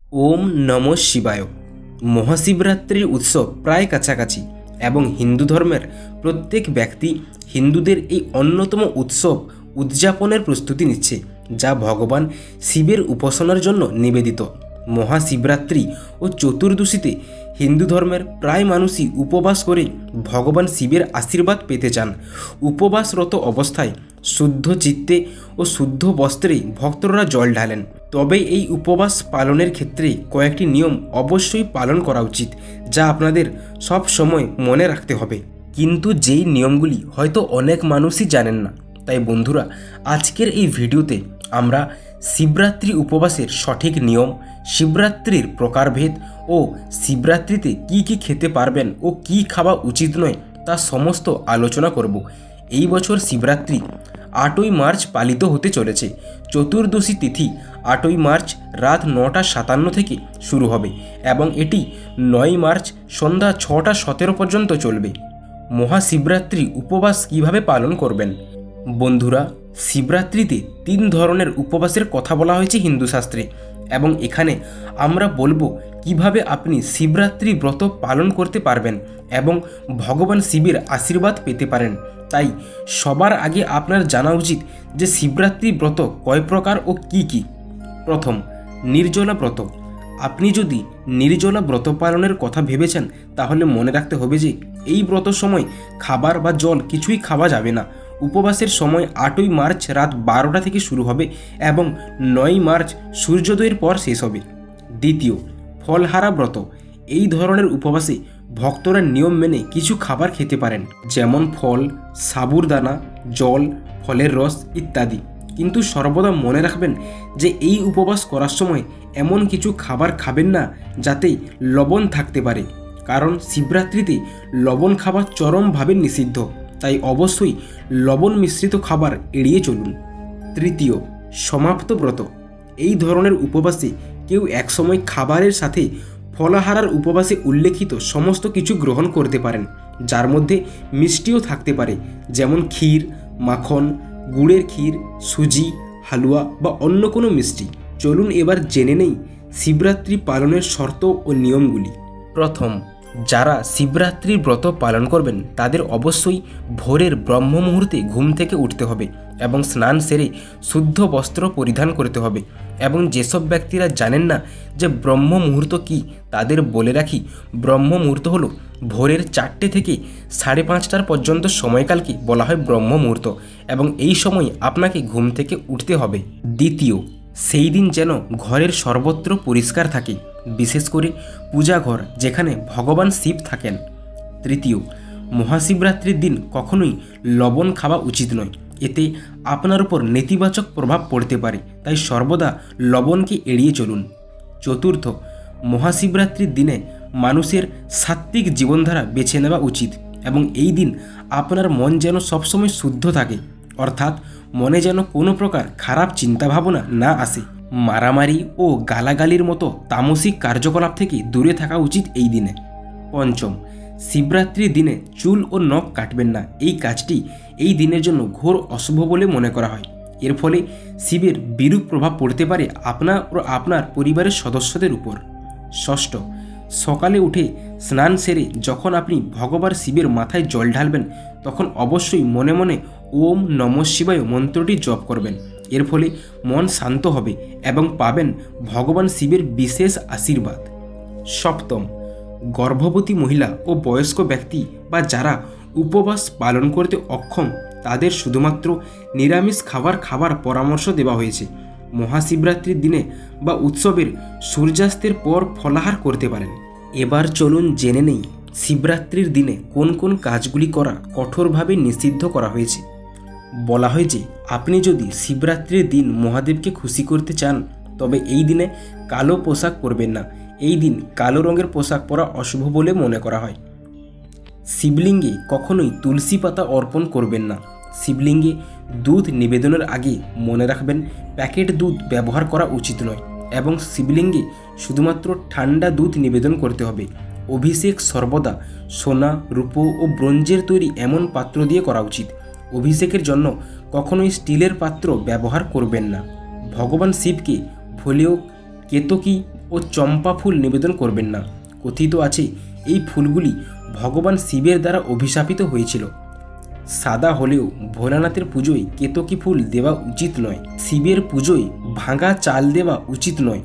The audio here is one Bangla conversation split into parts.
ওম নমঃ শিবায়। মহাশিবরাত্রির উৎসব প্রায় কাছাকাছি এবং হিন্দু ধর্মের প্রত্যেক ব্যক্তি হিন্দুদের এই অন্যতম উৎসব উদযাপনের প্রস্তুতি নিচ্ছে, যা ভগবান শিবের উপাসনার জন্য নিবেদিত। মহাশিবরাত্রি ও চতুর্দশীতে হিন্দু ধর্মের প্রায় মানুষই উপবাস করে ভগবান শিবের আশীর্বাদ পেতে চান। উপবাসরত অবস্থায় শুদ্ধ চিত্তে ও শুদ্ধ বস্ত্রে ভক্তরা জল ঢালেন। তবে এই উপবাস পালনের ক্ষেত্রে কয়েকটি নিয়ম অবশ্যই পালন করা উচিত, যা আপনাদের সব সময় মনে রাখতে হবে। কিন্তু যেই নিয়মগুলি হয়তো অনেক মানুষই জানেন না। তাই বন্ধুরা, আজকের এই ভিডিওতে আমরা শিবরাত্রি উপবাসের সঠিক নিয়ম, শিবরাত্রির প্রকারভেদ ও শিবরাত্রিতে কি কি খেতে পারবেন ও কি খাওয়া উচিত নয় তা সমস্ত আলোচনা করব। এই বছর শিবরাত্রি 8ই মার্চ পালিত হতে চলেছে। চতুর্দশী তিথি 8ই মার্চ রাত 9:57 থেকে শুরু হবে এবং এটি 9 মার্চ সন্ধ্যা 6:17 পর্যন্ত চলবে। মহাশিবরাত্রি উপবাস কিভাবে পালন করবেন? বন্ধুরা, শিবরাত্রিতে 3 ধরনের উপবাসের কথা বলা হয়েছে হিন্দু শাস্ত্রে, এবং এখানে আমরা বলবো কিভাবে আপনি শিবরাত্রি ব্রত পালন করতে পারবেন এবং ভগবান শিবের আশীর্বাদ পেতে পারেন। তাই সবার আগে আপনার জানা উচিত যে শিবরাত্রি ব্রত কয় প্রকার ও কি কি। প্রথম, নির্জলা ব্রত। আপনি যদি নির্জলা ব্রত পালনের কথা ভেবেছেন, তাহলে মনে রাখতে হবে যে এই ব্রত সময় খাবার বা জল কিছুই খাওয়া যাবে না। উপবাসের সময় 8ই মার্চ রাত 12টা থেকে শুরু হবে এবং 9 মার্চ সূর্যোদয়ের পর শেষ হবে। দ্বিতীয়, ফলহারা ব্রত। এই ধরনের উপবাসে ভক্তরা নিয়ম মেনে কিছু খাবার খেতে পারেন, যেমন ফল, সাবুদানা, জল, ফলের রস ইত্যাদি। কিন্তু সর্বদা মনে রাখবেন যে এই উপবাস করার সময় এমন কিছু খাবার খাবেন না যাতে লবণ থাকতে পারে, কারণ শিবরাত্রিতে লবণ খাবার চরমভাবে নিষিদ্ধ। তাই অবশ্যই লবণ মিশ্রিত খাবার এড়িয়ে চলুন। তৃতীয়, সমাপ্ত ব্রত। এই ধরনের উপবাসে কেউ একসময় খাবারের সাথে ফলাহারার উপবাসে উল্লেখিত সমস্ত কিছু গ্রহণ করতে পারেন, যার মধ্যে মিষ্টিও থাকতে পারে, যেমন ক্ষীর, মাখন, গুড়ের ক্ষীর, সুজি, হালুয়া বা অন্য কোনো মিষ্টি। চলুন এবার জেনে নেই শিবরাত্রি পালনের শর্ত ও নিয়মগুলি। প্রথম, যারা শিবরাত্রির ব্রত পালন করবেন তাদের অবশ্যই ভোরের ব্রহ্ম মুহূর্তে ঘুম থেকে উঠতে হবে এবং স্নান সেরে শুদ্ধ বস্ত্র পরিধান করতে হবে। এবং যেসব ব্যক্তিরা জানেন না যে ব্রহ্ম মুহূর্ত কী, তাদের বলে রাখি, ব্রহ্ম মুহূর্ত হলো ভোরের 4টে থেকে 5:30 পর্যন্ত সময়কালকে বলা হয় ব্রহ্ম মুহূর্ত, এবং এই সময় আপনাকে ঘুম থেকে উঠতে হবে। দ্বিতীয়, সেই দিন যেন ঘরের সর্বত্র পরিষ্কার থাকে, বিশেষ করে পূজাঘর যেখানে ভগবান শিব থাকেন। তৃতীয়, মহাশিবরাত্রির দিন কখনোই লবণ খাওয়া উচিত নয়, এতে আপনার উপর নেতিবাচক প্রভাব পড়তে পারে, তাই সর্বদা লবণকে এড়িয়ে চলুন। চতুর্থ, মহাশিবরাত্রির দিনে মানুষের সাত্ত্বিক জীবনধারা বেছে নেওয়া উচিত এবং এই দিন আপনার মন যেন সবসময় শুদ্ধ থাকে, অর্থাৎ মনে যেন কোনো প্রকার খারাপ চিন্তাভাবনা না আসে। মারামারি ও গালাগালির মতো তামসিক কার্যকলাপ থেকে দূরে থাকা উচিত এই দিনে। পঞ্চম, শিবরাত্রির দিনে চুল ও নখ কাটবেন না। এই কাজটি এই দিনের জন্য ঘোর অশুভ বলে মনে করা হয়। এর ফলে শিবের বিরূপ প্রভাব পড়তে পারে আপনার ও আপনার পরিবারের সদস্যদের উপর। ষষ্ঠ, সকালে উঠে স্নান সেরে যখন আপনি ভগবান শিবের মাথায় জল ঢালবেন, তখন অবশ্যই মনে মনে ওম নমঃ শিবায় মন্ত্রটি জপ করবেন। এর ফলে মন শান্ত হবে এবং পাবেন ভগবান শিবের বিশেষ আশীর্বাদ। সপ্তম, গর্ভবতী মহিলা ও বয়স্ক ব্যক্তি বা যারা উপবাস পালন করতে অক্ষম, তাদের শুধুমাত্র নিরামিষ খাবার পরামর্শ দেওয়া হয়েছে। মহাশিবরাত্রির দিনে বা উৎসবের সূর্যাস্তের পর ফলাহার করতে পারেন। এবার চলুন জেনে নেই শিবরাত্রির দিনে কোন কোন কাজগুলি করা কঠোরভাবে নিষিদ্ধ করা হয়েছে। বলা হয় যে আপনি যদি শিবরাত্রির দিন মহাদেবকে খুশি করতে চান, তবে এই দিনে কালো পোশাক পরবেন না। এই দিন কালো রঙের পোশাক পরা অশুভ বলে মনে করা হয়। শিবলিঙ্গে কখনোই তুলসী পাতা অর্পণ করবেন না। শিবলিঙ্গে দুধ নিবেদনের আগে মনে রাখবেন প্যাকেট দুধ ব্যবহার করা উচিত নয় এবং শিবলিঙ্গে শুধুমাত্র ঠান্ডা দুধ নিবেদন করতে হবে। অভিষেক সর্বদা সোনা, রূপো ও ব্রোঞ্জের তৈরি এমন পাত্র দিয়ে করা উচিত। অভিষেকের জন্য কখনোই স্টিলের পাত্র ব্যবহার করবেন না। ভগবান শিবকে ভুলেও কেতকী ও চম্পা ফুল নিবেদন করবেন না। কথিত আছে এই ফুলগুলি ভগবান শিবের দ্বারা অভিশাপিত হয়েছিল। সাদা হলেও ভোলানাথের পুজোয় কেতকী ফুল দেওয়া উচিত নয়। শিবের পুজোয় ভাঙা চাল দেওয়া উচিত নয়।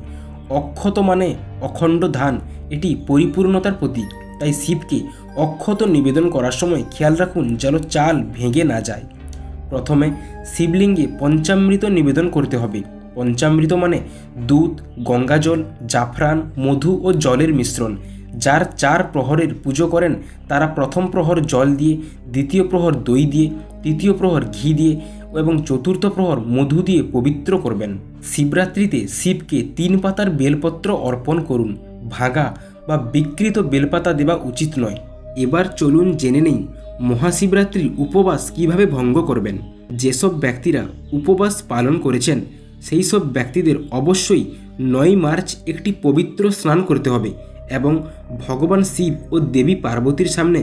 অক্ষত মানে অখণ্ড ধান, এটি পরিপূর্ণতার প্রতীক। তাই শিবকে অক্ষত নিবেদন করার সময় খেয়াল রাখুন যেন চাল ভেঙে না যায়। প্রথমে শিবলিঙ্গে পঞ্চামৃত নিবেদন করতে হবে। পঞ্চামৃত মানে দুধ, গঙ্গাজল, জাফরান, মধু ও জলের মিশ্রণ। যার 4 প্রহরের পুজো করেন তারা প্রথম প্রহর জল দিয়ে, দ্বিতীয় প্রহর দই দিয়ে, তৃতীয় প্রহর ঘি দিয়ে এবং চতুর্থ প্রহর মধু দিয়ে পবিত্র করবেন। শিবরাত্রিতে শিবকে 3 পাতার বেলপত্র অর্পণ করুন। ভাঙা বা বিকৃত বেলপাতা দেওয়া উচিত নয়। এবার চলুন জেনে নেই মহাশিবরাত্রির উপবাস কিভাবে ভঙ্গ করবেন। যেসব ব্যক্তিরা উপবাস পালন করেছেন সেই সব ব্যক্তিদের অবশ্যই 9 মার্চ একটি পবিত্র স্নান করতে হবে এবং ভগবান শিব ও দেবী পার্বতীর সামনে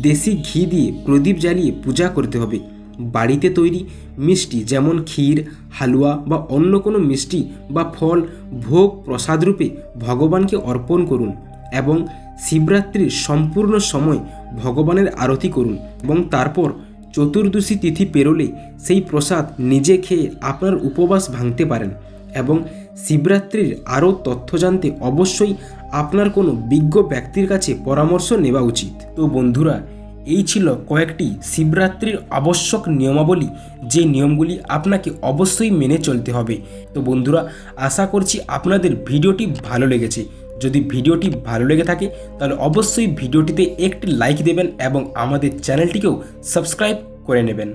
দেশি ঘি দিয়ে প্রদীপ জ্বালিয়ে পূজা করতে হবে। বাড়িতে তৈরি মিষ্টি যেমন ক্ষীর, হালুয়া বা অন্য কোনো মিষ্টি বা ফল ভোগ প্রসাদ রূপে ভগবানকে অর্পণ করুন এবং শিবরাত্রির সম্পূর্ণ সময় ভগবানের আরতি করুন এবং তারপর চতুর্দশী তিথি পেরোলে সেই প্রসাদ নিজে খেয়ে আপনার উপবাস ভাঙতে পারেন। এবং শিবরাত্রির আরও তথ্য জানতে অবশ্যই আপনার কোনো বিজ্ঞ ব্যক্তির কাছে পরামর্শ নেওয়া উচিত। তো বন্ধুরা, এই ছিল কয়েকটি শিবরাত্রির আবশ্যক নিয়মাবলী, যে নিয়মগুলি আপনাকে অবশ্যই মেনে চলতে হবে। তো বন্ধুরা, আশা করছি আপনাদের ভিডিওটি ভালো লেগেছে। যদি ভিডিওটি ভালো লেগে থাকে তাহলে অবশ্যই ভিডিওটিতে একটি লাইক দেবেন এবং আমাদের চ্যানেলটিকেও সাবস্ক্রাইব করে নেবেন।